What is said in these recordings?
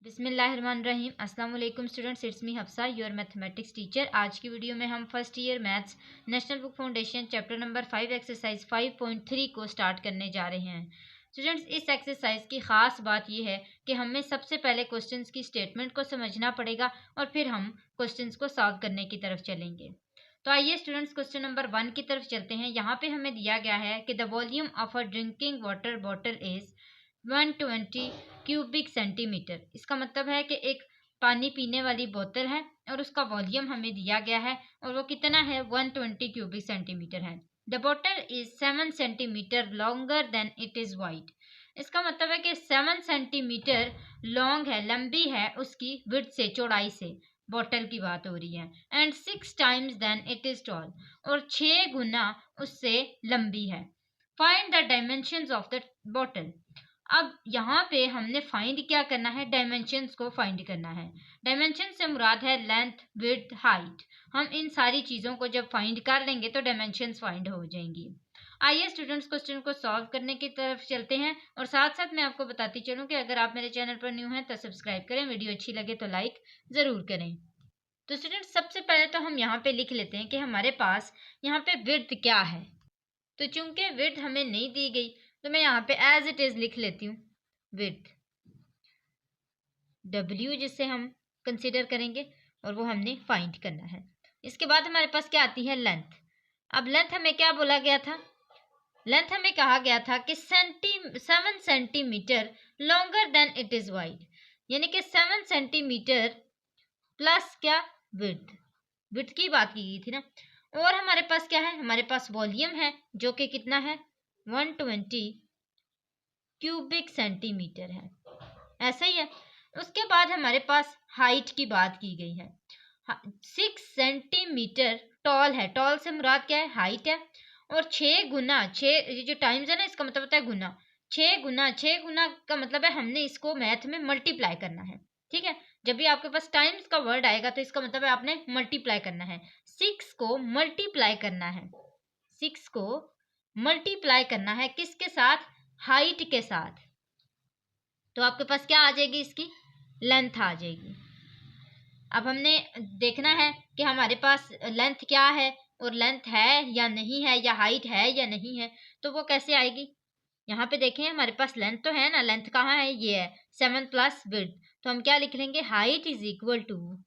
बिस्मिल्लाहिर्रहमानिर्रहीम। अस्सलाम वालेकुम students, it's me Hafsa, your mathematics teacher. आज की वीडियो में हम first year maths national book foundation chapter number 5 exercise 5.3 को स्टार्ट करने जा रहे हैं। स्टूडेंट्स, इस एक्सरसाइज की ख़ास बात यह है कि हमें सबसे पहले क्वेश्चंस की स्टेटमेंट को समझना पड़ेगा और फिर हम क्वेश्चंस को सॉल्व करने की तरफ चलेंगे। तो आइए स्टूडेंट्स, क्वेश्चन नंबर 1 की तरफ चलते हैं। यहाँ पे हमें दिया गया है कि the volume of a drinking water bottle is 120 cubic centimetre. इसका मतलब है कि एक पानी पीने वाली बोतल है और उसका वॉल्यूम हमें दिया गया है और वो कितना है, 120 क्यूबिक सेंटीमीटर है। द बोतल is 7 centimetre longer than it is wide. इसका मतलब है कि 7 सेंटीमीटर लॉन्ग है, लंबी है उसकी विड्थ से, चौड़ाई से बोतल की बात हो रही है। And 6 times then it is tall, और 6 गुना उससे लंबी है। Find the dimensions of the बोतल। अब यहाँ पे हमने फाइंड क्या करना है, डायमेंशंस को फाइंड करना है। डायमेंशन से मुराद है लेंथ, विड्थ, हाइट। हम इन सारी चीज़ों को जब फाइंड कर लेंगे तो डायमेंशंस फाइंड हो जाएंगी। आइए स्टूडेंट्स, क्वेश्चन को सॉल्व करने की तरफ चलते हैं और साथ साथ मैं आपको बताती चलूँ कि अगर आप मेरे चैनल पर न्यू हैं तो सब्सक्राइब करें, वीडियो अच्छी लगे तो लाइक ज़रूर करें। तो स्टूडेंट्स, सबसे पहले तो हम यहाँ पे लिख लेते हैं कि हमारे पास यहाँ पे विड्थ क्या है। तो चूंकि विड्थ हमें नहीं दी गई तो मैं यहाँ पे एज इट इज लिख लेती हूँ विड्थ, W जिसे हम कंसिडर करेंगे और वो हमने फाइंड करना है। इसके बाद हमारे पास क्या आती है, लेंथ। अब लेंथ हमें क्या बोला गया था, लेंथ हमें कहा गया था कि 7 centimetre longer than it is wide, यानी कि 7 सेंटीमीटर प्लस क्या, विड्थ। विड्थ की बात की गई थी ना। और हमारे पास क्या है, हमारे पास वॉल्यूम है जो कि कितना है, 120 क्यूबिक सेंटीमीटर है, ऐसा ही है। उसके बाद हमारे पास हाइट की बात की गई है। 6 सेंटीमीटर टॉल है, टॉल से मुराद क्या है, हाइट है। और 6 गुना, 6 ये जो टाइम्स है ना, इसका मतलब होता है गुना। 6 गुना का मतलब है हमने इसको मैथ में मल्टीप्लाई करना है। ठीक है, जब भी आपके पास टाइम्स का वर्ड आएगा तो इसका मतलब है आपने मल्टीप्लाई करना है। 6 को मल्टीप्लाई करना है, 6 को मल्टीप्लाई करना है किसके साथ, हाइट के साथ। तो आपके पास क्या आ जाएगी, इसकी लेंथ आ जाएगी। अब हमने देखना है कि हमारे पास लेंथ क्या है और लेंथ है या नहीं है, या हाइट है या नहीं है। तो वो कैसे आएगी, यहाँ पे देखें हमारे पास लेंथ तो है ना, लेंथ कहाँ है, ये है 7 प्लस विड्थ। तो हम क्या लिख लेंगे, height is equal to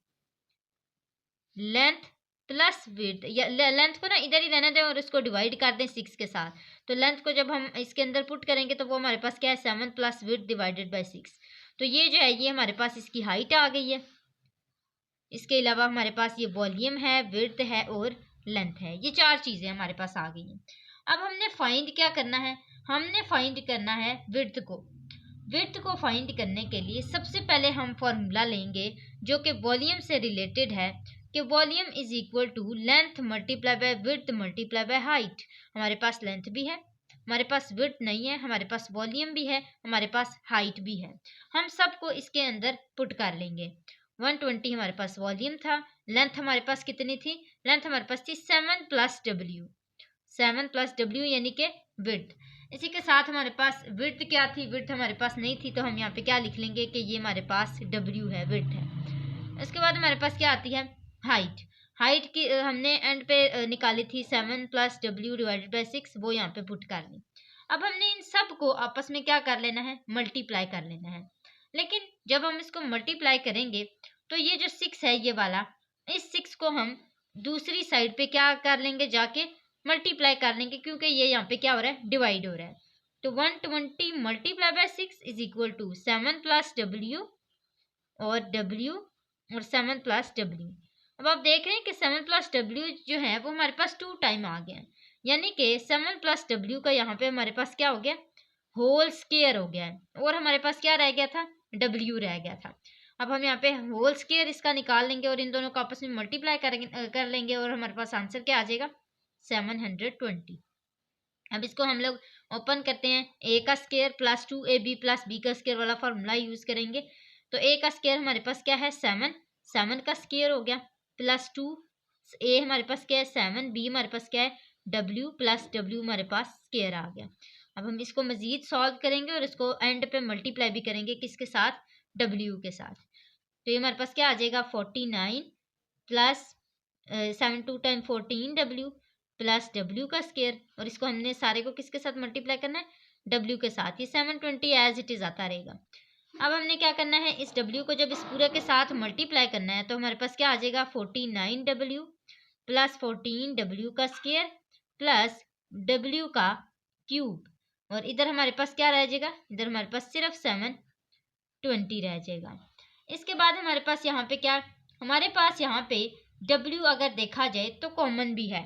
length plus width, या लेंथ को ना इधर ही रहने दें और इसको डिवाइड कर दें 6 के साथ। तो लेंथ को जब हम इसके अंदर पुट करेंगे तो वो हमारे पास क्या है, 7 प्लस विड्थ डिवाइडेड बाई 6। तो ये जो है, ये हमारे पास इसकी हाइट आ गई है। इसके अलावा हमारे पास ये वॉल्यूम है, विड्थ है और लेंथ है, ये 4 चीज़ें हमारे पास आ गई हैं। अब हमने फाइंड क्या करना है, हमने फाइंड करना है विड्थ को। विड्थ को फाइंड करने के लिए सबसे पहले हम फॉर्मूला लेंगे जो कि वॉल्यूम से रिलेटेड है, कि volume is equal to length multiply by width multiply by height. हमारे पास लेंथ भी है, हमारे पास विड्थ नहीं है, हमारे पास वॉल्यूम भी है, हमारे पास हाइट भी है। हम सबको इसके अंदर पुट कर लेंगे। 120 हमारे पास वॉल्यूम था, लेंथ हमारे पास कितनी थी, लेंथ हमारे पास थी 7 प्लस डब्ल्यू, 7 प्लस डब्ल्यू यानी कि विड्थ। इसी के साथ हमारे पास विड्थ क्या थी, विड्थ हमारे पास नहीं थी, तो हम यहाँ पे क्या लिख लेंगे कि ये हमारे पास डब्ल्यू है, विड्थ है। इसके बाद हमारे पास क्या आती है, हाइट। हाइट की हमने एंड पे निकाली थी 7 प्लस डब्ल्यू डिवाइडेड बाई 6, वो यहाँ पे पुट कर ली। अब हमने इन सब को आपस में क्या कर लेना है, मल्टीप्लाई कर लेना है। लेकिन जब हम इसको मल्टीप्लाई करेंगे तो ये जो 6 है ये वाला, इस 6 को हम दूसरी साइड पे क्या कर लेंगे, जाके मल्टीप्लाई कर लेंगे, क्योंकि ये यहाँ पे क्या हो रहा है, डिवाइड हो रहा है। तो 120 multiply by 6 is equal to 7 plus W और डब्ल्यू और 7 प्लस डब्ल्यू। अब आप देख रहे हैं कि 7 प्लस डब्ल्यू जो है वो हमारे पास 2 टाइम आ गया है, यानी कि 7 प्लस डब्ल्यू का यहाँ पे हमारे पास क्या हो गया, होल स्केयर हो गया है, और हमारे पास क्या रह गया था, डब्ल्यू रह गया था। अब हम यहाँ पे होल स्केयर इसका निकाल लेंगे और इन दोनों को आपस में मल्टीप्लाई कर लेंगे और हमारे पास आंसर क्या आ जाएगा, 720। अब इसको हम लोग ओपन करते हैं, ए का स्केयर प्लस 2ab प्लस बी का स्केयर वाला फॉर्मूला यूज करेंगे। तो ए का स्केयर हमारे पास क्या है, 7, 7 का स्केयर हो गया प्लस 2, ए हमारे पास क्या है 7, बी हमारे पास क्या है डब्ल्यू, प्लस डब्ल्यू हमारे पास स्केयर आ गया। अब हम इसको मजीद सॉल्व करेंगे और इसको एंड पे मल्टीप्लाई भी करेंगे किसके साथ, W के साथ। तो ये हमारे पास क्या आ जाएगा 49 plus 7 2 time 14W plus W का स्क्वायर, और इसको हमने सारे को किसके साथ मल्टीप्लाई करना है, W के साथ। ये 720 एज इट इज आता रहेगा। अब हमने क्या करना है, इस W को जब इस पूरे के साथ मल्टीप्लाई करना है तो हमारे पास क्या आ जाएगा 49W प्लस 14W का स्क्वायर प्लस W का क्यूब, और इधर हमारे पास क्या रह जाएगा, इधर हमारे पास सिर्फ 720 रह जाएगा। इसके बाद हमारे पास यहाँ पे क्या, हमारे पास यहाँ पे W अगर देखा जाए तो कॉमन भी है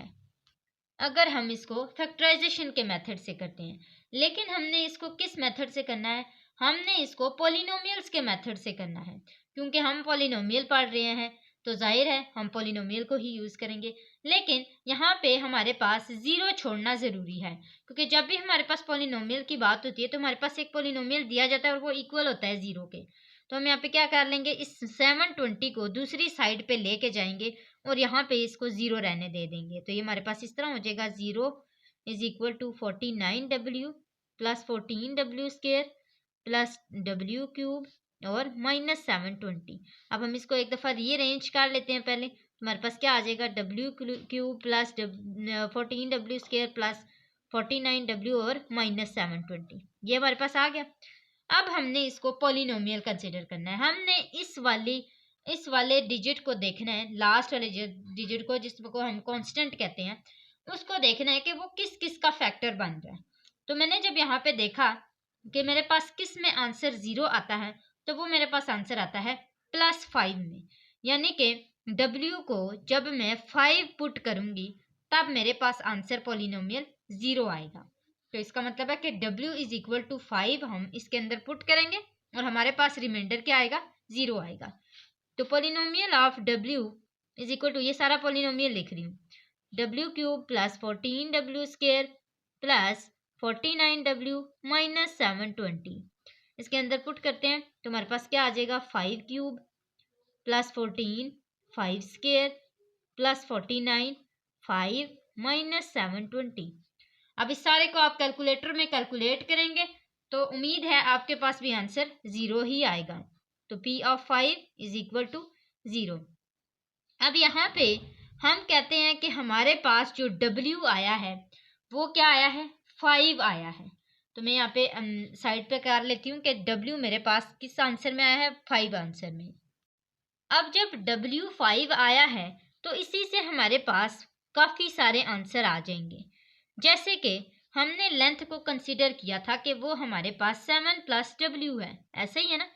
अगर हम इसको फैक्टराइजेशन के मेथड से करते हैं, लेकिन हमने इसको किस मेथड से करना है, हमने इसको पॉलिनोमियल्स के मेथड से करना है। क्योंकि हम पॉलिनोमियल पढ़ रहे हैं तो जाहिर है हम पॉलिनोमियल को ही यूज़ करेंगे। लेकिन यहाँ पे हमारे पास ज़ीरो छोड़ना ज़रूरी है, क्योंकि जब भी हमारे पास पॉलिनोमियल की बात होती है तो हमारे पास एक पॉलिनोमियल दिया जाता है और वो इक्वल होता है ज़ीरो के। तो हम यहाँ पे क्या कर लेंगे, इस 720 को दूसरी साइड पे लेके जाएंगे और यहाँ पे इसको ज़ीरो रहने दे देंगे। तो ये हमारे पास इस तरह हो जाएगा 0 is equal to 49W plus 14W square plus W cube और माइनस 720। अब हम इसको एक दफ़ा रीअरेंज कर लेते हैं पहले। तो हमारे पास क्या आ जाएगा W cube plus 14W square plus 49W और माइनस 720, ये हमारे पास आ गया। अब हमने इसको पॉलिनोमियल कंसिडर करना है। हमने इस वाले डिजिट को देखना है, लास्ट वाले डिजिट को जिसको हम कांस्टेंट कहते हैं, उसको देखना है कि वो किस किस का फैक्टर बन रहा है। तो मैंने जब यहाँ पे देखा कि मेरे पास किस में आंसर 0 आता है, तो वो मेरे पास आंसर आता है +5 में। यानी कि W को जब मैं 5 पुट करूँगी तब मेरे पास आंसर पॉलिनोमियल 0 आएगा। तो इसका मतलब है कि W इज इक्वल टू 5 हम इसके अंदर पुट करेंगे और हमारे पास रिमाइंडर क्या आएगा, 0 आएगा। तो polynomial of W is equal to, ये सारा पॉलिनोमियल लिख रही हूँ, W cube plus 14W square plus 49W minus 720। इसके अंदर पुट करते हैं तो हमारे पास क्या आ जाएगा 5 cube plus 14 5 square plus 49 5 minus 720। अब इस सारे को आप कैलकुलेटर में कैलकुलेट करेंगे तो उम्मीद है आपके पास भी आंसर 0 ही आएगा। तो P of 5 is equal to 0। अब यहाँ पे हम कहते हैं कि हमारे पास जो W आया है वो क्या आया है, 5 आया है। तो मैं यहाँ पे साइड पे कर लेती हूँ कि W मेरे पास किस आंसर में आया है, 5 आंसर में। अब जब W 5 आया है तो इसी से हमारे पास काफ़ी सारे आंसर आ जाएंगे। जैसे कि हमने लेंथ को कंसीडर किया था कि वो हमारे पास 7 प्लस W है, ऐसे ही है ना।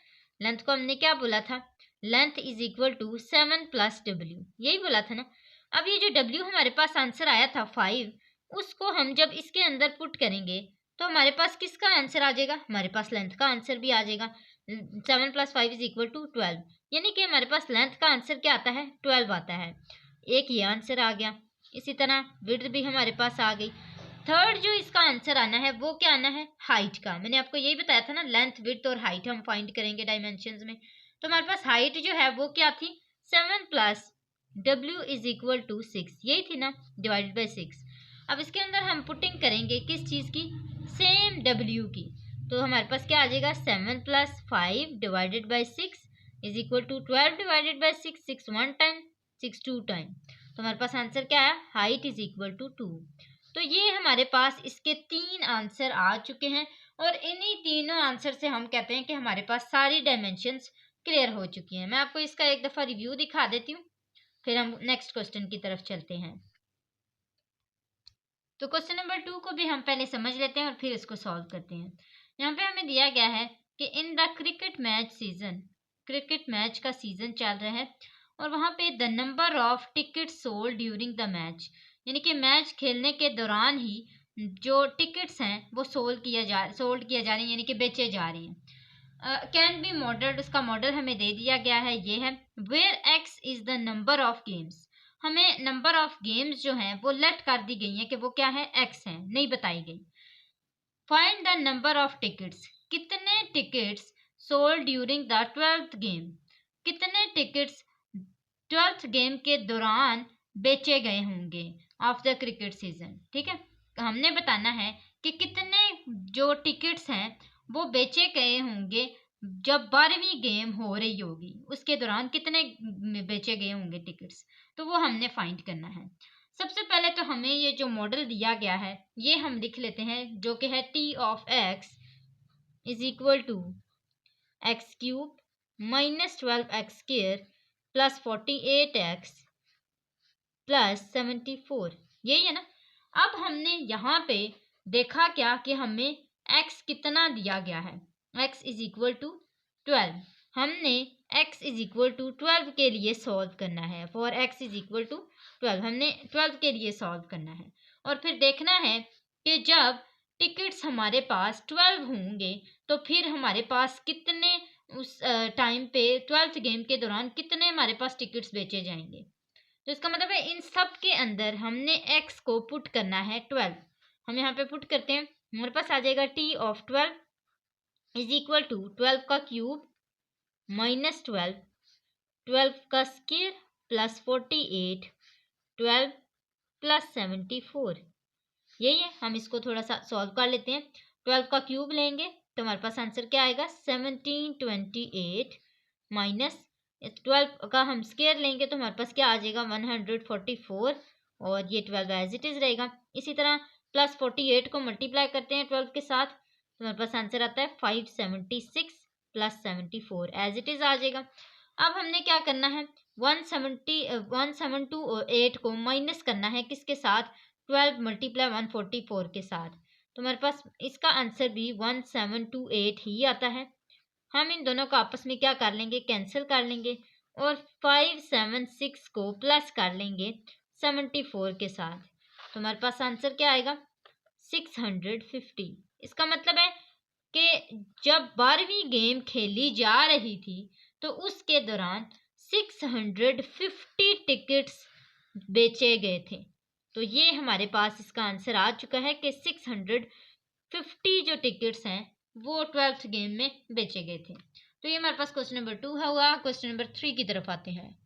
लेंथ को हमने क्या बोला था, length is equal to 7 plus W, यही बोला था ना। अब ये जो W हमारे पास आंसर आया था 5, उसको हम जब इसके अंदर पुट करेंगे तो हमारे पास किसका आंसर आ जाएगा, हमारे पास लेंथ का आंसर भी आ जाएगा। 7 प्लस 5 इज इक्वल टू 12, यानी कि हमारे पास लेंथ का आंसर क्या आता है, 12 आता है। एक ये आंसर आ गया। इसी तरह विड्थ भी हमारे पास आ गई। थर्ड जो इसका आंसर आना है वो क्या आना है, हाइट का। मैंने आपको यही बताया था ना, लेंथ विड्थ और हाइट हम फाइंड करेंगे डायमेंशंस में। तो हमारे पास हाइट जो है वो क्या थी, 7 plus W is equal to 6, यही थी ना, डिवाइडेड बाई 6। अब इसके अंदर हम पुटिंग करेंगे किस चीज़ की, सेम W की। तो हमारे पास क्या आ जाएगा, 7 plus 5 divided by 6 is equal to 12 divided by 6, 6 1 time 6 2 time. तो हमारे पास आंसर क्या है, हाइट इज इक्वल टू 2। तो ये हमारे पास इसके 3 आंसर आ चुके हैं और इन्हीं तीनों आंसर से हम कहते हैं कि हमारे पास सारी डायमेंशंस क्लियर हो चुकी हैं। मैं आपको इसका एक दफ़ा रिव्यू दिखा देती हूँ, फिर हम नेक्स्ट क्वेश्चन की तरफ चलते हैं। तो क्वेश्चन नंबर 2 को भी हम पहले समझ लेते हैं और फिर इसको सॉल्व करते हैं। यहाँ पे हमें दिया गया है कि in the cricket match season, cricket match का सीजन चल रहा है और वहाँ पे the number of ticket sold during the match, यानी कि मैच खेलने के दौरान ही जो टिकट्स हैं वो सोल्ड किया जा रहे हैं, यानी कि बेचे जा रहे हैं। कैन बी मॉडल्ड, उसका मॉडल हमें दे दिया गया है, ये है where X is the number of games. हमें नंबर ऑफ गेम्स जो हैं वो लेट कर दी गई हैं कि वो क्या है, एक्स हैं, नहीं बताई गई। Find the number of tickets, कितने tickets sold during the 12th game, कितने टिकट्स 12th गेम के दौरान बेचे गए होंगे ऑफ द क्रिकेट सीजन। ठीक है, हमने बताना है कि कितने जो टिकट्स हैं वो बेचे गए होंगे जब 12वीं गेम हो रही होगी उसके दौरान कितने बेचे गए होंगे टिकट्स, तो वो हमने फाइंड करना है। सबसे पहले तो हमें ये जो मॉडल दिया गया है ये हम लिख लेते हैं, जो कि है t of x is equal to X cube minus 12x square plus 48x plus 74, यही है ना। अब हमने यहाँ पे देखा क्या कि हमें x कितना दिया गया है, x इज इक्वल टू 12। हमने x इज इक्वल टू 12 के लिए सॉल्व करना है, for x is equal to 12 हमने 12 के लिए सॉल्व करना है। और फिर देखना है कि जब टिकट्स हमारे पास 12 होंगे तो फिर हमारे पास कितने उस टाइम पे 12th गेम के दौरान कितने हमारे पास टिकट्स बेचे जाएंगे। तो इसका मतलब है इन सब के अंदर हमने x को पुट करना है 12। हम यहाँ पे पुट करते हैं, हमारे पास आ जाएगा t of 12 is equal to 12 का क्यूब माइनस 12, 12 का स्क्वायर प्लस 48, 12 प्लस 74, यही है। हम इसको थोड़ा सा सॉल्व कर लेते हैं। 12 का क्यूब लेंगे तो हमारे पास आंसर क्या आएगा 1728 माइनस 12 का हम स्क्वायर लेंगे तो हमारे पास क्या आ जाएगा 144, और ये 12 एज इट इज रहेगा। इसी तरह प्लस 48 को मल्टीप्लाई करते हैं 12 के साथ तो हमारे पास आंसर आता है 576 प्लस 74 एज इट इज आ जाएगा। अब हमने क्या करना है 178 को माइनस करना है किसके साथ 12 मल्टीप्लाई 144 के साथ, तो हमारे पास इसका आंसर भी 1728 ही आता है। हम इन दोनों को आपस में क्या कर लेंगे कैंसिल कर लेंगे और 576 को प्लस कर लेंगे 74 के साथ, तो हमारे पास आंसर क्या आएगा 650। इसका मतलब है कि जब 12वीं गेम खेली जा रही थी तो उसके दौरान 650 टिकट्स बेचे गए थे। तो ये हमारे पास इसका आंसर आ चुका है कि 650 जो टिकट्स हैं वो 12th गेम में बेचे गए थे। तो ये हमारे पास क्वेश्चन नंबर 2 हुआ। क्वेश्चन नंबर 3 की तरफ आते हैं।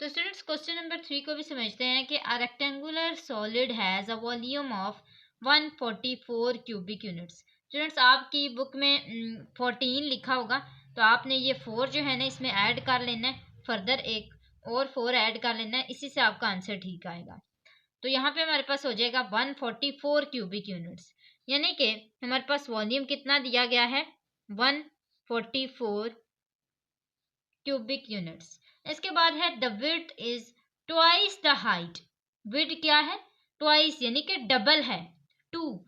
तो स्टूडेंट्स क्वेश्चन नंबर 3 को भी समझते हैं कि a rectangular solid has a volume of 144 cubic units. Students आपकी बुक में 14 लिखा होगा, तो आपने ये 4 जो है ना इसमें ऐड कर लेना है, फर्दर एक और 4 ऐड कर लेना है, इसी से आपका आंसर ठीक आएगा। तो यहाँ पे हमारे पास हो जाएगा 144 क्यूबिक यूनिट्स, यानी कि हमारे पास वॉल्यूम कितना दिया गया है 144 क्यूबिक यूनिट्स। इसके बाद है the width is twice the height. Width क्या है ट्वाइस यानी कि डबल है, टू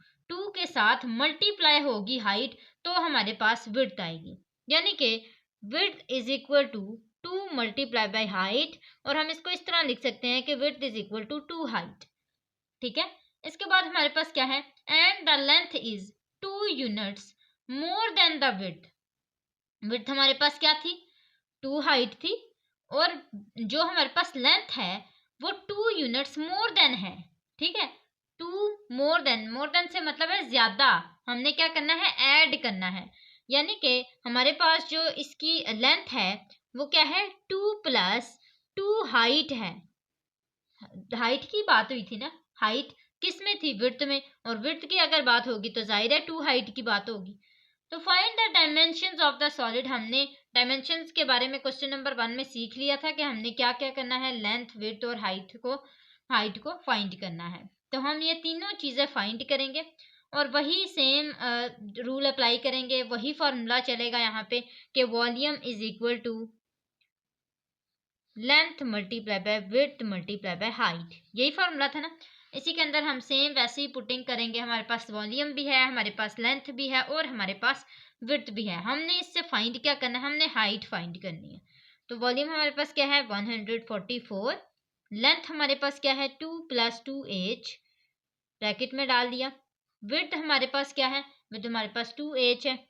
के साथ मल्टीप्लाई होगी हाइट तो हमारे पास विड्थ आएगी, यानी कि width is equal to 2 multiply by height, और हम इसको इस तरह लिख सकते हैं कि width is equal to 2 height. ठीक है। इसके बाद हमारे पास क्या है and the length is 2 units more than the width. Width हमारे पास क्या थी 2 हाइट थी, और जो हमारे पास लेंथ है वो 2 यूनिट्स मोर देन है। ठीक है, 2 मोर देन से मतलब है ज्यादा, हमने क्या करना है ऐड करना है, यानी कि हमारे पास जो इसकी लेंथ है वो क्या है 2 प्लस 2 हाइट है। हाइट की बात हुई थी ना, हाइट किस में थी विड्थ में, और विड्थ की अगर बात होगी तो जाहिर है 2 हाइट की बात होगी। तो find the dimensions of the solid, हमने डायमेंशंस के बारे में क्वेश्चन नंबर 1 में सीख लिया था कि हमने क्या क्या करना है लेंथ विड्थ और हाइट को फाइंड करना है। तो हम ये तीनों चीज़ें फाइंड करेंगे और वही सेम रूल अप्लाई करेंगे, वही फार्मूला चलेगा यहाँ पे कि volume is equal to length multiply by width multiply by height, यही फार्मूला था ना। इसी के अंदर हम सेम वैसे ही पुटिंग करेंगे, हमारे पास वॉल्यूम भी है, हमारे पास लेंथ भी है और हमारे पास विड्थ भी है। हमने इससे फाइंड क्या करना है, हमने हाइट फाइंड करनी है। तो वॉल्यूम हमारे पास क्या है 144, लेंथ हमारे पास क्या है 2 प्लस 2h ब्रैकेट में डाल दिया, विड्थ हमारे पास क्या है विड्थ हमारे पास 2h है,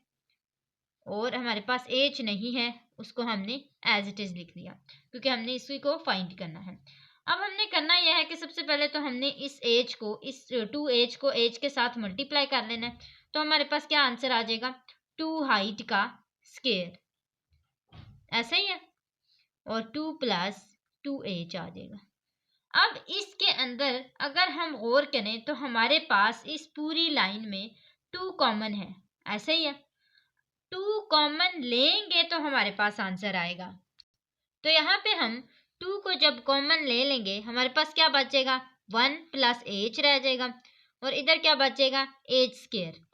और हमारे पास एच नहीं है उसको हमने एज इट इज लिख दिया क्योंकि हमने इसी को फाइंड करना है। अब हमने करना यह है कि सबसे पहले तो हमने इस एज को इस 2h को एज के साथ मल्टीप्लाई कर लेना है, तो हमारे पास क्या आंसर आ जाएगा 2 हाइट का स्क्वायर, ऐसा ही है, और 2 प्लस 2h आ जाएगा। अब इसके अंदर अगर हम गौर करें तो हमारे पास इस पूरी लाइन में 2 कॉमन है, ऐसा ही है। 2 कॉमन लेंगे तो हमारे पास आंसर आएगा। तो यहाँ पे हम 2 को जब कॉमन ले लेंगे हमारे पास क्या बचेगा, 1 प्लस h रह जाएगा और इधर क्या बचेगा, h स्क्वायर।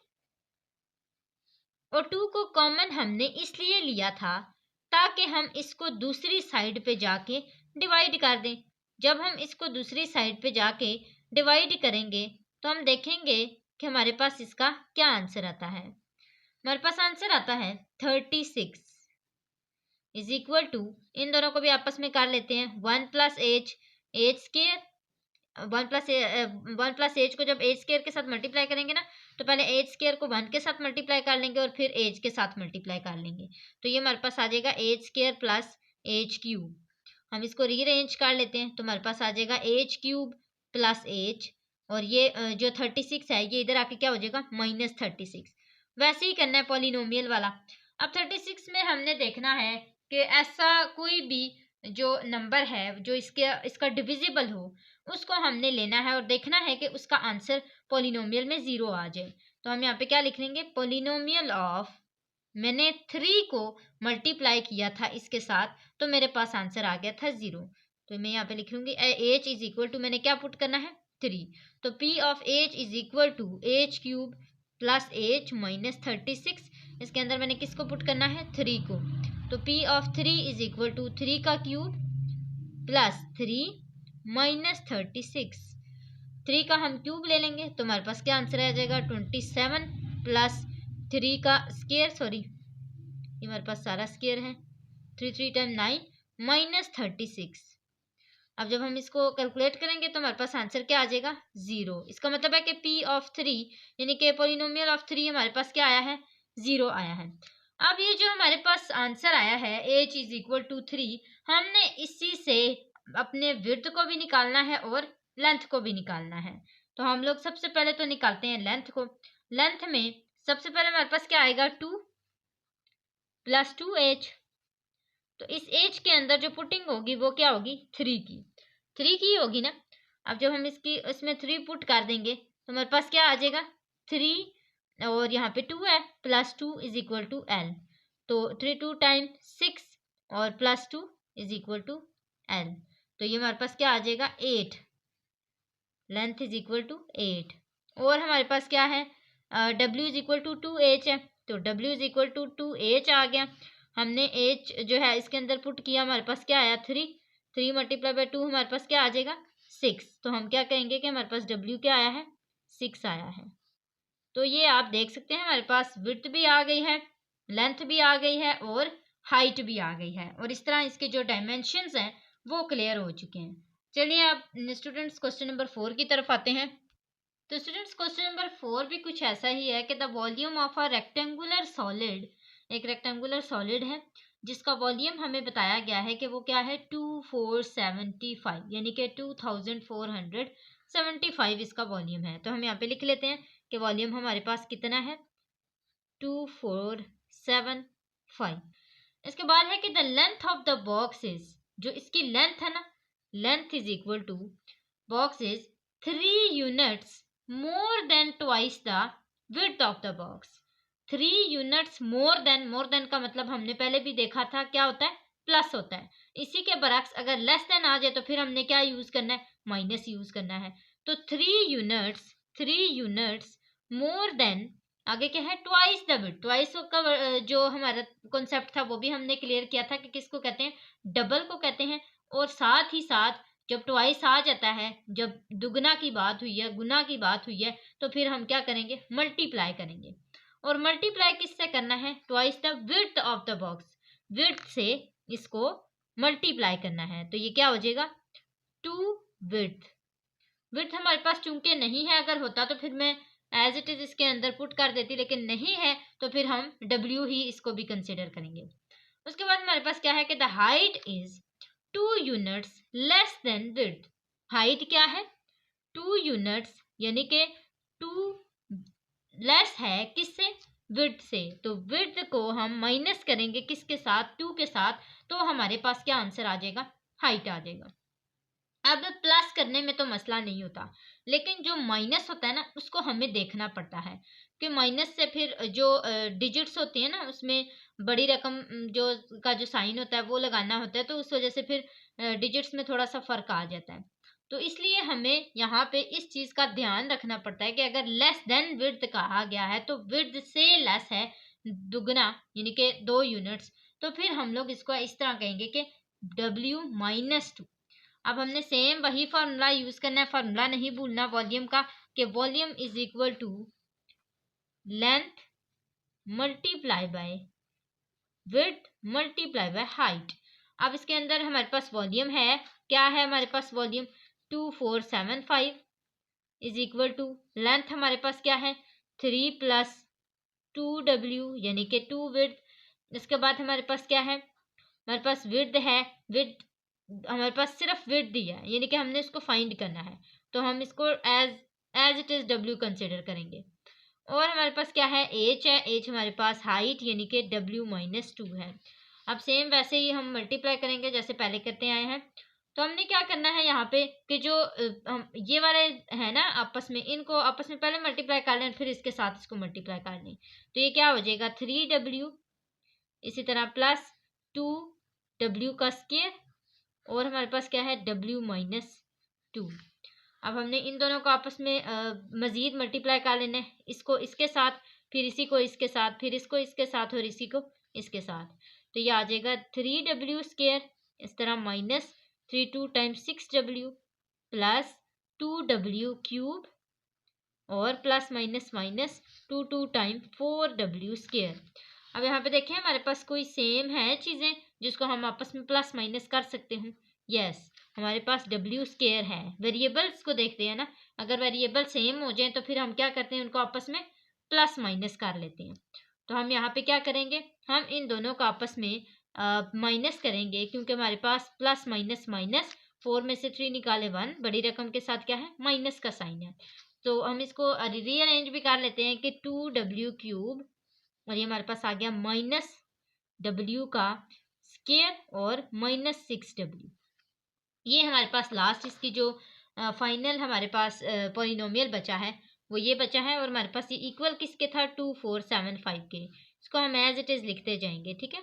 और 2 को कॉमन हमने इसलिए लिया था ताकि हम इसको दूसरी साइड पे जाके डिवाइड कर दें। जब हम इसको दूसरी साइड पे जाके डिवाइड करेंगे तो हम देखेंगे कि हमारे पास इसका क्या आंसर आता है। हमारे पास आंसर आता है 36 इज इक्वल टू, इन दोनों को भी आपस में कर लेते हैं, 1 plus H, H square, 1 plus H को जब एच स्केयर के साथ मल्टीप्लाई करेंगे ना तो पहले एच स्केयर को 1 के साथ मल्टीप्लाई कर लेंगे और फिर एच के साथ मल्टीप्लाई कर लेंगे। तो ये हमारे पास आ जाएगा H square plus H cube. हम इसको रीअरेंज कर लेते हैं तो हमारे पास आ जाएगा एच क्यूब प्लस एच, और ये जो 36 है ये इधर आके क्या हो जाएगा, -36। वैसे ही करना है पॉलिनोमियल वाला। अब 36 में हमने देखना है कि ऐसा कोई भी जो नंबर है जो इसका डिविजिबल हो उसको हमने लेना है और देखना है कि उसका आंसर पॉलिनोमियल में 0 आ जाए। तो हम यहाँ पे क्या लिख लेंगे, पॉलिनोमियल ऑफ, मैंने 3 को मल्टीप्लाई किया था इसके साथ तो मेरे पास आंसर आ गया था 0। तो मैं यहाँ पे लिख लूंगी एच इज इक्वल टू, मैंने क्या पुट करना है, 3। तो P of H is equal to H cube plus H -36। इसके अंदर मैंने किसको पुट करना है, 3 को। तो P of 3 is equal to 3 का क्यूब प्लस 3 -36। 3 का हम क्यूब ले लेंगे तो हमारे पास क्या आंसर आ जाएगा, 27 प्लस 3 का स्केयर, सॉरी ये हमारे पास सारा स्केयर है, 3 3 टाइम 9 -36। अब जब हम इसको कैलकुलेट करेंगे तो हमारे पास आंसर क्या आ जाएगा, 0। इसका मतलब है कि पी ऑफ 3 यानी कि पॉलिनोमियल ऑफ 3 हमारे पास क्या आया है, 0 आया है। अब ये जो हमारे पास आंसर आया है h इज इक्वल टू 3, हमने इसी से अपने विड्थ को भी निकालना है और लेंथ को भी निकालना है। तो हम लोग सबसे पहले तो निकालते हैं लेंथ को। लेंथ में सबसे पहले हमारे पास क्या आएगा, 2 प्लस 2h। तो इस h के अंदर जो पुटिंग होगी वो क्या होगी, 3 की होगी ना। अब जब हम इसमें 3 पुट कर देंगे तो हमारे पास क्या आ जाएगा, 3 और यहाँ पे 2 है, plus 2 is equal to l। तो 3 2 टाइम 6 और plus 2 is equal to l। तो ये हमारे पास क्या आ जाएगा, 8। Length is equal to 8। और हमारे पास क्या है, w is equal to 2h है, तो w is equal to 2h आ गया। हमने h जो है इसके अंदर पुट किया, हमारे पास क्या आया, 3 मल्टीप्लाई बाय 2 हमारे पास क्या आ जाएगा, 6। तो हम क्या कहेंगे कि हमारे पास w क्या आया है, 6 आया है। तो ये आप देख सकते हैं हमारे पास विड्थ भी आ गई है, लेंथ भी आ गई है और हाइट भी आ गई है, और इस तरह इसके जो डायमेंशंस हैं वो क्लियर हो चुके हैं। चलिए आप स्टूडेंट्स क्वेश्चन नंबर 4 की तरफ आते हैं। तो स्टूडेंट्स क्वेश्चन नंबर 4 भी कुछ ऐसा ही है कि the volume of a rectangular solid, एक रेक्टेंगुलर सॉलिड है जिसका वॉल्यूम हमें बताया गया है कि वो क्या है, 2475, यानी कि 2475 इसका वॉल्यूम है। तो हम यहाँ पे लिख लेते हैं कि वॉल्यूम हमारे पास कितना है, 2475। इसके बाद है कि the length of the box is, जो इसकी लेंथ है ना, length is equal to box is 3 units more than twice the width of the box. 3 units more than का मतलब हमने पहले भी देखा था क्या होता है, प्लस होता है। इसी के बरक्स अगर लेस देन आ जाए तो फिर हमने क्या यूज करना है, माइनस यूज करना है। तो 3 यूनिट्स मोर देन, आगे क्या है, ट्वाइस द विड्थ। ट्वाइस का जो हमारा कॉन्सेप्ट था वो भी हमने क्लियर किया था कि किसको कहते हैं, डबल को कहते हैं। और साथ ही साथ जब ट्वाइस आ जाता है, जब दुगना की बात हुई है, गुना की बात हुई है, तो फिर हम क्या करेंगे, मल्टीप्लाई करेंगे। और मल्टीप्लाई किससे करना है, twice the width of the box, width से इसको मल्टीप्लाई करना है। तो ये क्या हो जाएगा, 2 विड्थ। विड्थ हमारे पास चूंकि नहीं है, अगर होता तो फिर मैं एज इट इज इसके अंदर पुट कर देती, लेकिन नहीं है तो फिर हम w ही इसको भी कंसिडर करेंगे। उसके बाद हमारे पास क्या है कि the height is 2 units less than width. Height क्या है, 2 यूनिट्स, यानी कि 2 लेस है किससे, विड्थ से। तो विड्थ को हम माइनस करेंगे किसके साथ, 2 के साथ, तो हमारे पास क्या आंसर आ जाएगा, हाइट आ जाएगा। अब प्लस करने में तो मसला नहीं होता, लेकिन जो माइनस होता है ना उसको हमें देखना पड़ता है कि माइनस से फिर जो डिजिट्स होती है ना उसमें बड़ी रकम जो का जो साइन होता है वो लगाना होता है, तो उस वजह से फिर डिजिट्स में थोड़ा सा फर्क आ जाता है। तो इसलिए हमें यहाँ पे इस चीज़ का ध्यान रखना पड़ता है कि अगर लेस देन विड्थ कहा गया है तो विड्थ से लेस है दुगना यानी कि 2 यूनिट्स, तो फिर हम लोग इसको इस तरह कहेंगे कि W-2। अब हमने सेम वही फार्मूला यूज करना है, फार्मूला नहीं भूलना वॉल्यूम का, कि volume is equal to length multiply by width multiply by height. अब इसके अंदर हमारे पास वॉल्यूम है, क्या है हमारे पास volume 2475 is equal to length हमारे पास क्या है 3 प्लस 2W यानी कि 2 विड्थ। इसके बाद हमारे पास क्या है, हमारे पास विड्थ है, विड्थ हमारे पास सिर्फ विड्थ दिया है यानी कि हमने इसको फाइंड करना है, तो हम इसको as it is W consider करेंगे। और हमारे पास क्या है एच है, एच हमारे पास हाइट यानी कि W-2 है। अब सेम वैसे ही हम मल्टीप्लाई करेंगे जैसे पहले करते आए हैं। तो हमने क्या करना है यहाँ पे कि जो हम ये वाले है ना आपस में, इनको आपस में पहले मल्टीप्लाई कर लें फिर इसके साथ इसको मल्टीप्लाई कर लें, तो ये क्या हो जाएगा 3W, इसी तरह प्लस 2W का स्क्वायर, और हमारे पास क्या है W-2। अब हमने इन दोनों को आपस में मज़ीद मल्टीप्लाई कर लेना है, इसको इसके साथ, फिर इसी को इसके साथ, फिर इसको इसके साथ और इसी को इसके साथ, तो ये आ जाएगा 3W², इस तरह minus 3 times 6W plus 2W³ और plus minus minus 2 time 4W²। अब यहाँ पे देखें हमारे पास कोई सेम है चीज़ें जिसको हम आपस में प्लस माइनस कर सकते हैं। यस, हमारे पास W² है। वेरिएबल्स को देखते हैं ना, अगर वेरिएबल सेम हो जाए तो फिर हम क्या करते हैं उनको आपस में प्लस माइनस कर लेते हैं। तो हम यहाँ पे क्या करेंगे, हम इन दोनों को आपस में माइनस करेंगे, क्योंकि हमारे पास प्लस माइनस माइनस 4 में से 3 निकाले 1, बड़ी रकम के साथ क्या है माइनस का साइन है। तो हम इसको रीअरेंज भी कर लेते हैं कि 2W³ और ये हमारे पास आ गया माइनस W का स्क्वायर और माइनस 6W। ये हमारे पास लास्ट इसकी जो फाइनल हमारे पास पॉलिनोमियल बचा है वो ये बचा है, और हमारे पास ये इक्वल किसके था 2475 के। इसको हम एज इट इज लिखते जाएंगे, ठीक है।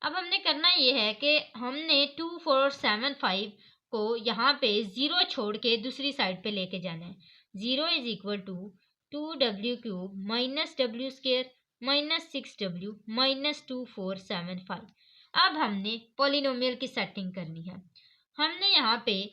अब हमने करना ये है कि हमने 2475 को यहाँ पे 0 छोड़ के दूसरी साइड पे लेके जाना है। 0 is equal to 2W³ minus W² minus 6W minus 2475। अब हमने पॉलिनोमियल की सेटिंग करनी है। हमने यहाँ पे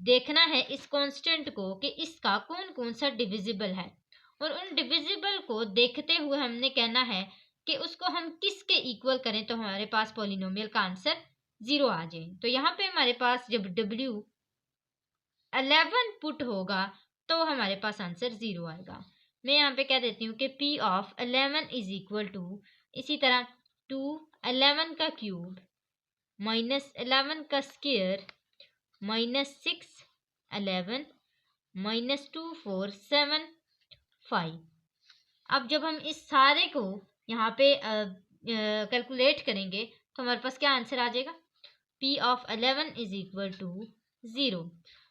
देखना है इस कांस्टेंट को कि इसका कौन कौन सा डिविजिबल है, और उन डिविजिबल को देखते हुए हमने कहना है कि उसको हम किसके इक्वल करें तो हमारे पास पॉलिनोमियल का आंसर 0 आ जाए। तो यहाँ पे हमारे पास जब W11 पुट होगा तो हमारे पास आंसर 0 आएगा। मैं यहाँ पे कह देती हूँ कि P(11) इज इक्वल टू, इसी तरह 2 11 का क्यूब माइनस 11 का स्क्वायर माइनस 6 11 माइनस 2475। अब जब हम इस सारे को यहाँ पे कैलकुलेट करेंगे तो हमारे पास क्या आंसर आ जाएगा, P(11) इज इक्वल टू 0।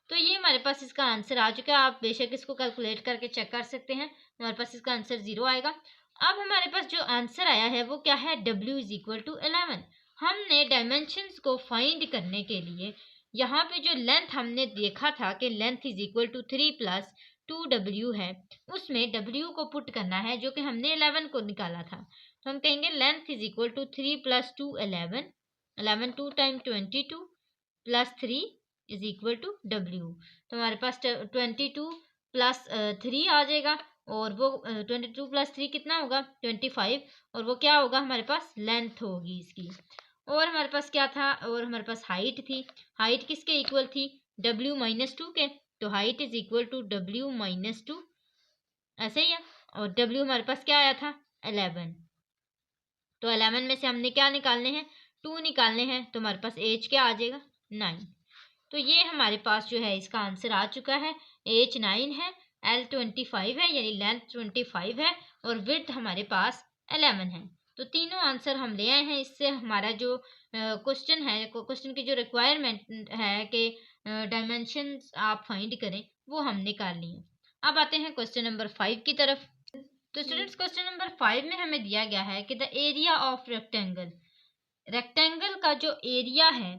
तो ये हमारे पास इसका आंसर आ चुका है। आप बेशक इसको कैलकुलेट करके चेक कर सकते हैं, हमारे पास इसका आंसर 0 आएगा। अब हमारे पास जो आंसर आया है वो क्या है, W इज इक्वल टू 11। हमने डायमेंशंस को फाइंड करने के लिए यहाँ पे जो लेंथ हमने देखा था कि length is equal to 3 plus 2W है, उसमें W को पुट करना है जो कि हमने 11 को निकाला था। तो हम कहेंगे length is equal to 3 plus 2 11, 11 2 time 22 plus 3 is equal to W। तो हमारे पास 22 प्लस 3 आ जाएगा, और वो 22 प्लस 3 कितना होगा 25, और वो क्या होगा हमारे पास लेंथ होगी इसकी। और हमारे पास क्या था, और हमारे पास हाइट थी। हाइट किसके इक्वल थी, W-2 के, तो height is equal to W-2, ऐसे ही है। और W हमारे पास क्या आया था 11, तो 11 में से हमने क्या निकालने हैं 2 निकालने हैं, तो हमारे पास एच क्या आ जाएगा 9। तो ये हमारे पास जो है इसका आंसर आ चुका है, एच 9 है, L 25 है यानी लेंथ 25 है, और विड्थ हमारे पास 11 है। तो तीनों आंसर हम ले आए हैं। इससे हमारा जो क्वेश्चन है, क्वेश्चन की जो रिक्वायरमेंट है कि डायमेंशंस आप फाइंड करें, वो हम निकाल लिए। अब आते हैं क्वेश्चन नंबर 5 की तरफ। तो स्टूडेंट्स क्वेश्चन नंबर 5 में हमें दिया गया है कि the area of rectangle, rectangle का जो एरिया है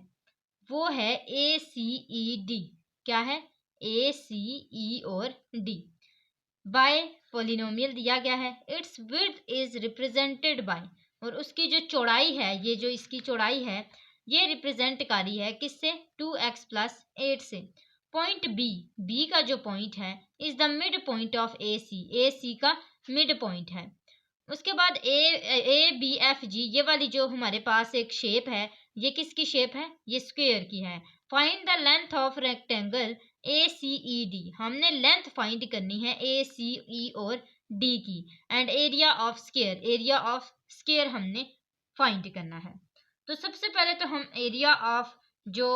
वो है ACED। क्या है? ACE और D बाय पोलिनोमियल दिया गया है। It's width is represented by, और उसकी जो चौड़ाई है, ये जो इसकी चौड़ाई है ये रिप्रेजेंट करी है किससे? 2x प्लस 8 से। पॉइंट बी का जो पॉइंट है is the mid point of AC का मिड पॉइंट है। उसके बाद ABFG, ये वाली जो हमारे पास एक शेप है, ये किसकी शेप है? ये स्क्वायर की है। Find the length of rectangle ACED, हमने लेंथ फाइंड करनी है ACE और D की। And area of square, area of square हमने फाइंड करना है। तो सबसे पहले तो हम एरिया ऑफ जो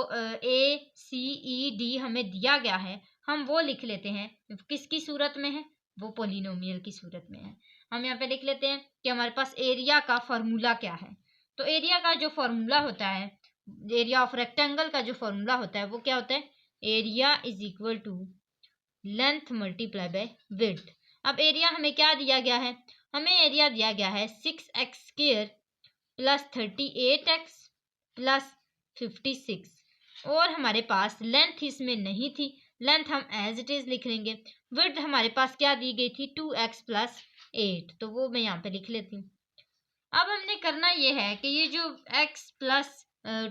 ACED हमें दिया गया है हम वो लिख लेते हैं। किसकी सूरत में है? वो पोलिनोमियल की सूरत में है। हम यहाँ पे लिख लेते हैं कि हमारे पास एरिया का फॉर्मूला क्या है। तो एरिया का जो फॉर्मूला होता है, एरिया ऑफ रेक्टेंगल का जो फॉर्मूला होता है वो क्या होता है? Area is equal to length multiply by width. अब एरिया हमें क्या दिया गया है? हमें एरिया दिया गया है 6x square plus 38x plus 56, और हमारे पास लेंथ इसमें नहीं थी, लेंथ हम एज इट इज लिख लेंगे। विड्थ हमारे पास क्या दी गई थी? 2x प्लस 8, तो वो मैं यहाँ पे लिख लेती हूँ। अब हमने करना ये है कि ये जो x प्लस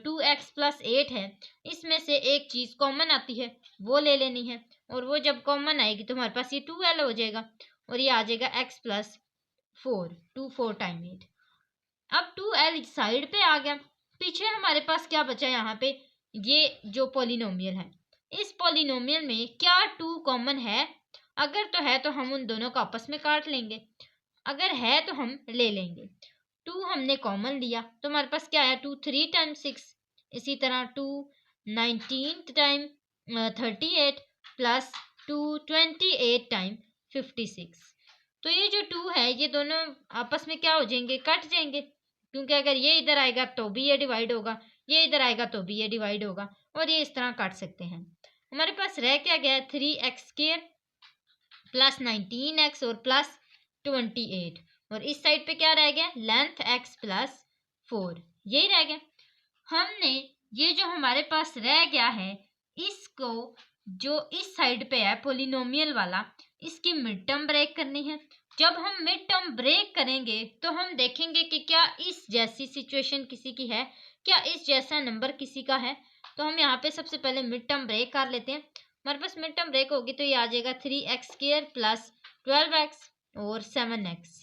2x प्लस 8 है, इसमें से एक चीज कॉमन आती है वो ले लेनी है, और वो जब कॉमन आएगी तो हमारे पास ये 2l हो जाएगा, और ये आ जाएगा x प्लस 4, 2 4 टाइम 8। अब 2l साइड पे आ गया, पीछे हमारे पास क्या बचा? यहाँ पे ये जो पोलिनोमियल है, इस पोलिनोमियल में क्या 2 कॉमन है? अगर तो है तो हम उन दोनों को आपस में काट लेंगे, अगर है तो हम ले लेंगे। 2 हमने कॉमन लिया तो हमारे पास क्या है? 2 3 टाइम 6, इसी तरह 2 19 टाइम 38 प्लस 2 28 टाइम 56। तो ये जो 2 है ये दोनों आपस में क्या हो जाएंगे? कट जाएंगे, क्योंकि अगर ये इधर आएगा तो भी ये डिवाइड होगा, ये इधर आएगा तो भी ये डिवाइड होगा, और ये इस तरह काट सकते हैं। हमारे पास रह क्या गया? 3x स्क्वायर प्लस 19x और प्लस 28, और इस साइड पे क्या रह गया? लेंथ x प्लस 4, यही रह गया। हमने ये जो हमारे पास रह गया है इसको, जो इस साइड पे है पोलिनोमियल वाला, इसकी मिड टर्म ब्रेक करनी है। जब हम मिड टर्म ब्रेक करेंगे तो हम देखेंगे कि क्या इस जैसी सिचुएशन किसी की है, क्या इस जैसा नंबर किसी का है। तो हम यहाँ पे सबसे पहले मिड टर्म ब्रेक कर लेते हैं। हमारे पास मिड टर्म ब्रेक होगी तो ये आ जाएगा 3x स्क्वायर प्लस 12x और 7x।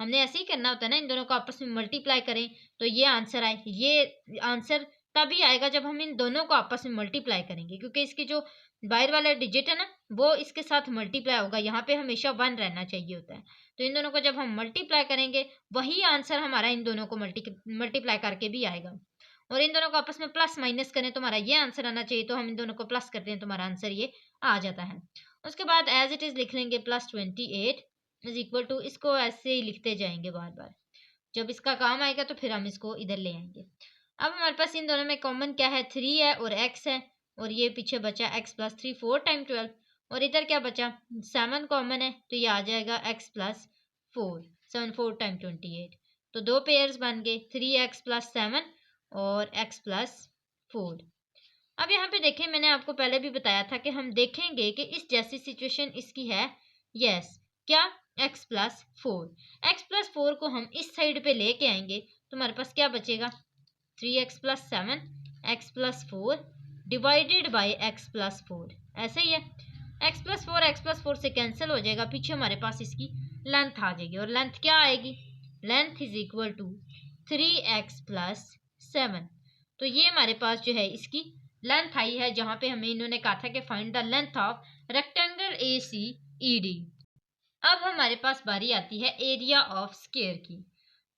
हमने ऐसे ही करना होता है ना, इन दोनों को आपस में मल्टीप्लाई करें तो ये आंसर आए। ये आंसर तभी आएगा जब हम इन दोनों को आपस में मल्टीप्लाई करेंगे, क्योंकि इसकी जो बाहर वाला डिजिट है ना वो इसके साथ मल्टीप्लाई होगा, यहाँ पे हमेशा 1 रहना चाहिए होता है। तो इन दोनों को जब हम मल्टीप्लाई करेंगे वही आंसर हमारा इन दोनों को मल्टीप्लाई करके भी आएगा। और इन दोनों को आपस में प्लस माइनस करें तो हमारा ये आंसर आना चाहिए, तो हम इन दोनों को प्लस करते हैं तो हमारा आंसर ये आ जाता है। उसके बाद एज इट इज लिख लेंगे प्लस 28 इज इक्वल टू, इसको ऐसे ही लिखते जाएंगे बार बार, जब इसका काम आएगा तो फिर हम इसको इधर ले आएंगे। अब हमारे पास इन दोनों में कॉमन क्या है? 3 है और x है, और ये पीछे बचा x प्लस 3 4 टाइम 12, और इधर क्या बचा? 7 कॉमन है तो ये आ जाएगा x प्लस 4, 7 4 टाइम 28। तो दो पेयर्स बन गए 3x प्लस 7 और x प्लस 4। अब यहाँ पे देखें, मैंने आपको पहले भी बताया था कि हम देखेंगे कि इस जैसी सिचुएशन इसकी है। यस, क्या? x plus 4। एक्स प्लस 4 को हम इस साइड पे लेके आएंगे तो हमारे पास क्या बचेगा? 3x plus 7 x plus 4 divided by x plus 4, ऐसे ही है। x प्लस 4 से कैंसिल हो जाएगा, पीछे हमारे पास इसकी लेंथ आ जाएगी, और लेंथ क्या आएगी? Length is equal to 3x plus 7। तो ये हमारे पास जो है इसकी लेंथ आई है, जहां पे हमें इन्होंने कहा था कि find the length of rectangle ACED। अब हमारे पास बारी आती है एरिया ऑफ स्क्वायर की।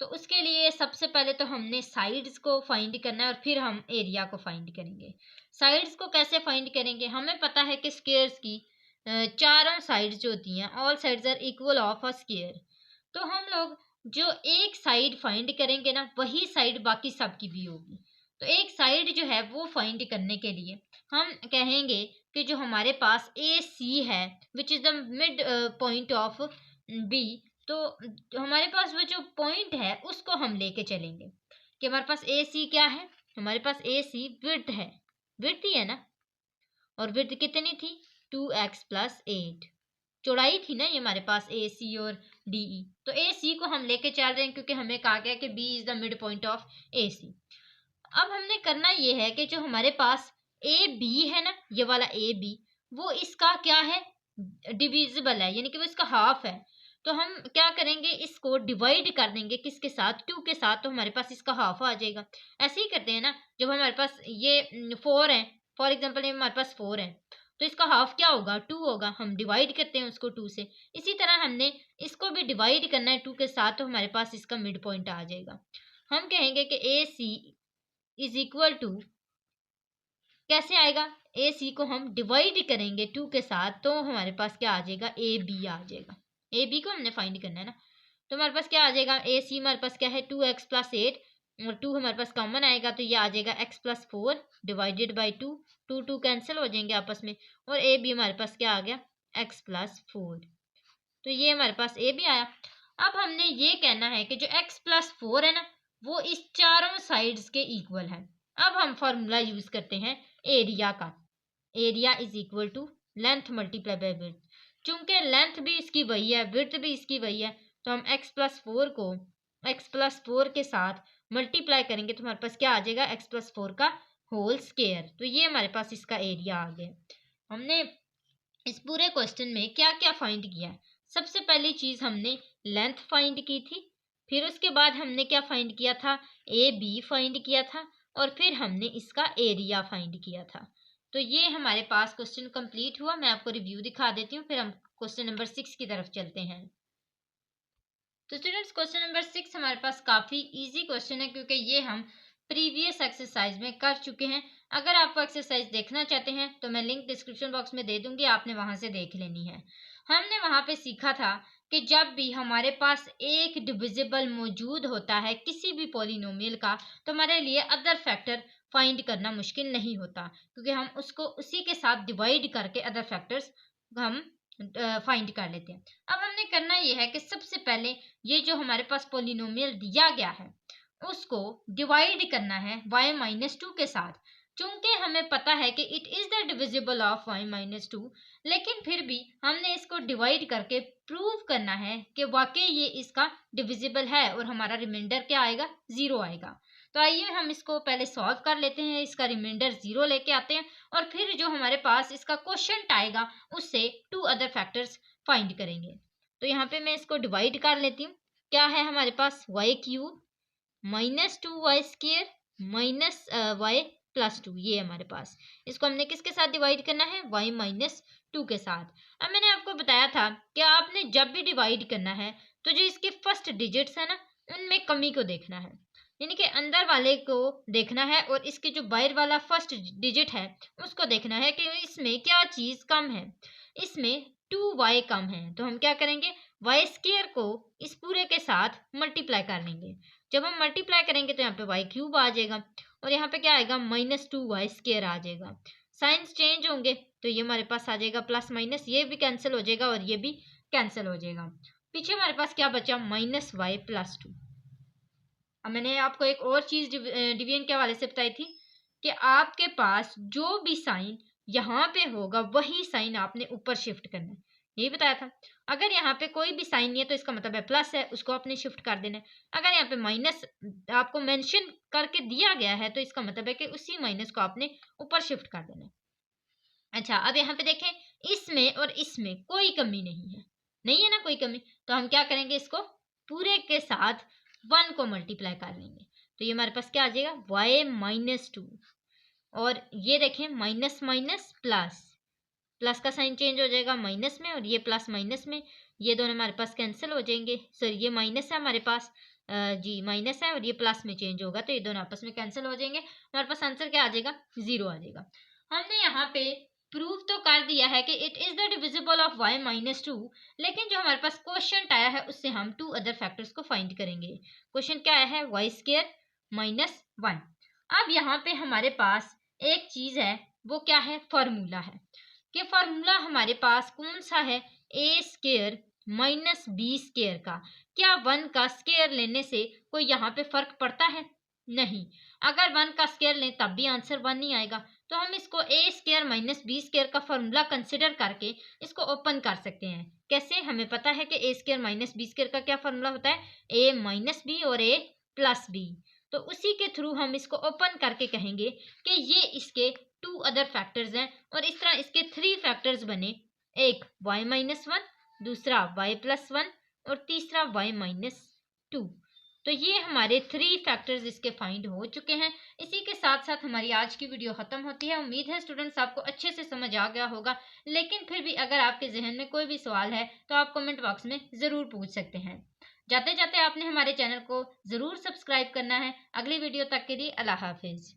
तो उसके लिए सबसे पहले तो हमने साइड्स को फाइंड करना है और फिर हम एरिया को फाइंड करेंगे। साइड्स को कैसे फाइंड करेंगे? हमें पता है कि स्क्वायर्स की चारों साइड्स जो होती हैं, all sides are equal of a square. तो हम लोग जो एक साइड फाइंड करेंगे ना वही साइड बाकी सब की भी होगी। तो एक साइड जो है वो फाइंड करने के लिए हम कहेंगे कि जो हमारे पास ए सी है which is the mid point of B, तो हमारे पास वो जो पॉइंट है उसको हम लेके चलेंगे कि हमारे पास ए सी क्या है, हमारे पास ए सी विड्थ है, विड्थ ही है ना, और विड्थ कितनी थी 2x+8, चौड़ाई थी ना ये हमारे पास ए सी और डी ई। तो ए सी को हम लेके चल रहे हैं क्योंकि हमें कहा गया कि B is the mid point of A C. अब हमने करना ये है कि जो हमारे पास ए बी है ना, ये वाला ए बी, वो इसका क्या है, डिविजिबल है, यानी कि वो इसका हाफ है। तो हम क्या करेंगे, इसको डिवाइड कर देंगे किसके साथ, 2 के साथ, तो हमारे पास इसका हाफ आ जाएगा। ऐसे ही करते हैं ना, जब हमारे पास ये 4 है, फॉर एग्जांपल ये हमारे पास 4 है, तो इसका हाफ क्या होगा, 2 होगा, हम डिवाइड करते हैं उसको 2 से। इसी तरह हमने इसको भी डिवाइड करना है 2 के साथ, तो हमारे पास इसका मिड पॉइंट आ जाएगा। हम कहेंगे कि ए सी इज इक्वल टू, कैसे आएगा, ए सी को हम डिवाइड करेंगे 2 के साथ, तो हमारे पास क्या आ जाएगा, ए बी आ जाएगा। ए बी को हमने फाइंड करना है ना, तो हमारे पास क्या आ जाएगा, ए सी हमारे पास क्या है 2x+8, और 2 हमारे पास कॉमन आएगा, तो ये आ जाएगा x+4 डिवाइडेड बाई 2, 2 कैंसिल हो जाएंगे आपस में, और ए बी हमारे पास क्या आ गया, x+4। तो ये हमारे पास ए बी आया। अब हमने ये कहना है कि जो x+4 है ना, वो इस चारों साइड्स के इक्वल है। अब हम फॉर्मूला यूज करते हैं एरिया का, area is equal to length multiply by width. चूंकि लेंथ भी इसकी वही है, विड्थ भी इसकी वही है, तो हम x+4 को x+4 के साथ मल्टीप्लाई करेंगे, तो हमारे पास क्या आ जाएगा, x+4 का होल स्क्वायर। तो ये हमारे पास इसका एरिया आ गया। हमने इस पूरे क्वेश्चन में क्या क्या फाइंड किया है, सबसे पहली चीज हमने लेंथ फाइंड की थी, फिर उसके बाद हमने क्या फाइंड किया था, ए बी फाइंड किया था, और फिर हमने इसका एरिया फाइंड किया था। तो ये हमारे पास क्वेश्चन कंप्लीट हुआ। मैं आपको रिव्यू दिखा देती हूँ, फिर हम क्वेश्चन नंबर 6 की तरफ चलते हैं। तो स्टूडेंट्स क्वेश्चन नंबर 6 हमारे पास काफ़ी इजी क्वेश्चन है, क्योंकि ये हम प्रीवियस एक्सरसाइज में कर चुके हैं। अगर आप वो एक्सरसाइज देखना चाहते हैं तो मैं लिंक डिस्क्रिप्शन बॉक्स में दे दूंगी, आपने वहां से देख लेनी है। हमने वहां पे सीखा था कि जब भी हमारे पास एक डिविजिबल मौजूद होता है किसी भी पॉलिनोमियल का, तो हमारे लिए अदर फैक्टर फाइंड करना मुश्किल नहीं होता, क्योंकि हम उसको उसी के साथ डिवाइड करके अदर फैक्टर्स हम फाइंड कर लेते हैं। अब हमने करना ये है कि सबसे पहले ये जो हमारे पास पोलिनोमियल दिया गया है उसको डिवाइड करना है y-2 के साथ। चूंकि हमें पता है कि it is the divisible of y-2, लेकिन फिर भी हमने इसको डिवाइड करके प्रूव करना है कि वाकई ये इसका डिविजिबल है, और हमारा रिमाइंडर क्या आएगा, 0 आएगा। तो आइए हम इसको पहले सॉल्व कर लेते हैं, इसका रिमाइंडर 0 लेके आते हैं, और फिर जो हमारे पास इसका क्वोशंट आएगा उससे 2 अदर फैक्टर्स फाइंड करेंगे। तो यहाँ पे मैं इसको डिवाइड कर लेती हूँ। क्या है हमारे पास, y³ -2y² -y+2, ये हमारे पास। इसको हमने किसके साथ डिवाइड करना है, y-2 के साथ। अब मैंने आपको बताया था कि आपने जब भी डिवाइड करना है तो जो इसके फर्स्ट डिजिट्स है ना, उनमें कमी को देखना है, यानी कि अंदर वाले को देखना है, और इसके जो बाहर वाला फर्स्ट डिजिट है उसको देखना है कि इसमें क्या चीज़ कम है। इसमें 2y कम है, तो हम क्या करेंगे, y² को इस पूरे के साथ मल्टीप्लाई कर लेंगे। जब हम मल्टीप्लाई करेंगे तो यहाँ पे y³ आ जाएगा, और यहाँ पे क्या आएगा, -2y² आ जाएगा। साइंस चेंज होंगे तो ये हमारे पास आ जाएगा प्लस माइनस, ये भी कैंसिल हो जाएगा और ये भी कैंसिल हो जाएगा। पीछे हमारे पास क्या बचा, -y+2। अब मैंने आपको एक और चीज डिवीजन के हवाले से बताई थी कि आपके पास जो भी साइन यहाँ पे होगा वही साइन आपने ऊपर शिफ्ट करना है, यही बताया था। अगर यहाँ पे कोई भी साइन नहीं है तो इसका मतलब है प्लस है, उसको आपने शिफ्ट कर देना है। अगर यहाँ पे माइनस आपको मेंशन करके दिया गया है तो इसका मतलब है कि उसी माइनस को आपने ऊपर शिफ्ट कर देना है। अच्छा, अब यहाँ पे देखें, इसमें और इसमें कोई कमी नहीं है ना कोई कमी, तो हम क्या करेंगे, इसको पूरे के साथ 1 को मल्टीप्लाई कर लेंगे। तो ये हमारे पास क्या आ जाएगा, y-2, और ये देखें माइनस माइनस प्लस, प्लस का साइन चेंज हो जाएगा माइनस में, और ये प्लस माइनस में, ये दोनों हमारे पास कैंसिल हो जाएंगे। सॉरी, ये माइनस है हमारे पास, जी माइनस है, और ये प्लस में चेंज होगा तो ये दोनों आपस में कैंसिल हो जाएंगे। हमारे पास आंसर क्या आ जाएगा, 0 आ जाएगा। हमने यहाँ पे प्रूव तो कर दिया है कि it is the divisible of y minus 2, लेकिन जो हमारे पास क्वेश्चन आया है उससे हम 2 अदर फैक्टर्स को फाइंड करेंगे। क्वेश्चन क्या आया है, y स्क्वायर माइनस 1। अब यहाँ पे हमारे पास एक चीज है, वो क्या है, फॉर्मूला है कि फॉर्मूला हमारे पास कौन सा है, ए स्क्वायर माइनस बी स्क्वायर का। क्या 1 का स्क्वायर लेने से कोई यहाँ पे फर्क पड़ता है, नहीं। अगर 1 का स्क्वायर लें तब भी आंसर 1 नहीं आएगा। तो हम इसको ए स्क्वायर माइनस बी स्क्वायर का फॉर्मूला कंसिडर करके इसको ओपन कर सकते हैं। कैसे, हमें पता है कि ए स्क्वायर माइनस बी स्क्वायर का क्या फॉर्मूला होता है, ए माइनस बी और ए प्लस बी। तो उसी के थ्रू हम इसको ओपन करके कहेंगे कि ये इसके 2 अदर फैक्टर्स हैं और इस तरह इसके 3 फैक्टर्स बने, एक y माइनस 1, दूसरा y प्लस 1 और तीसरा y माइनस 2। तो ये हमारे 3 फैक्टर्स इसके फाइंड हो चुके हैं। इसी के साथ साथ हमारी आज की वीडियो खत्म होती है। उम्मीद है स्टूडेंट्स आपको अच्छे से समझ आ गया होगा, लेकिन फिर भी अगर आपके जहन में कोई भी सवाल है तो आप कमेंट बॉक्स में ज़रूर पूछ सकते हैं। जाते जाते आपने हमारे चैनल को ज़रूर सब्सक्राइब करना है। अगली वीडियो तक के लिए अल्लाह हाफिज़।